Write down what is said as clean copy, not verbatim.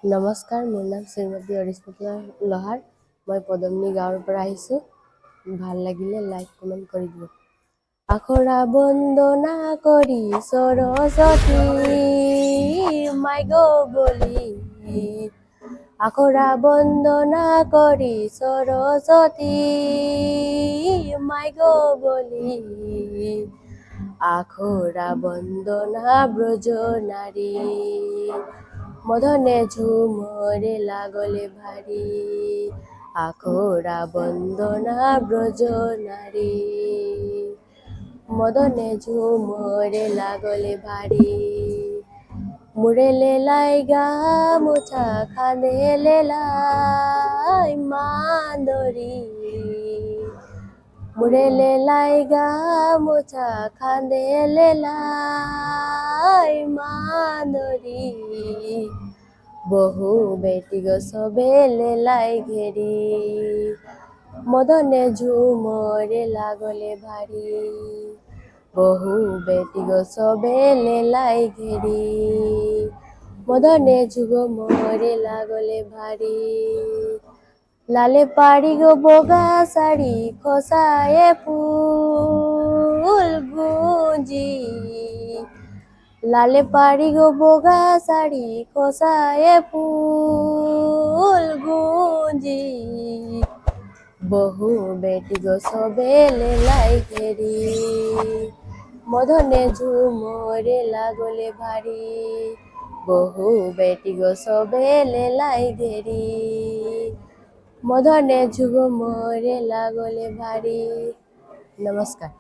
নমস্কাৰ, মোৰ নাম শ্ৰীমতী অৰিস্মিতা লোহাৰ। মই পদমনি গাঁৱৰ পৰা আহিছোঁ। ভাল লাগিলে লাইক কমেণ্ট কৰি দিব। আখৰা বন্দনা কৰি সৰস্বতী মাই গো বুলি, আখৰা বন্দনা কৰি সৰস্বতী মাই গো বুলি, আখৰা বন্দনা ব্ৰজ নাৰী, মদনে ঝুমরে লাগলে ভারী, আখরা বন্দনা ব্রজ নারী, মদনে ঝুমরে লাগলে ভারী, মুড়ে লেলাই গা মোছা খানে লেলাই মান্দরি, মুড়ে লেলাই গা মোছা খানে লেলাই মান্দরি, বহু বেটি গো সবে লেলাই ঘেরি, মদনে ঝুমরে লাগলে ভারী, বহু বেটি গো সবে লেলাই ঘেরি, মদনে ঝুমরে লাগলে ভারী, লালে পাড়ি গো বগা শাড়ি খোসায়ে ফুল গুঞ্জি, লালে পাড়ি গো বগা শাড়ি খোসায়ে ফুল গুঞ্জি, বহু বেটি গো সবে লেলাই ঘেরি, মদনে ঝুমরে লাগলে ভারী, বহু বেটি গো সবে লেলাই ঘেরি, মদনে ঝুমরে লাগলে ভারী। নমস্কার।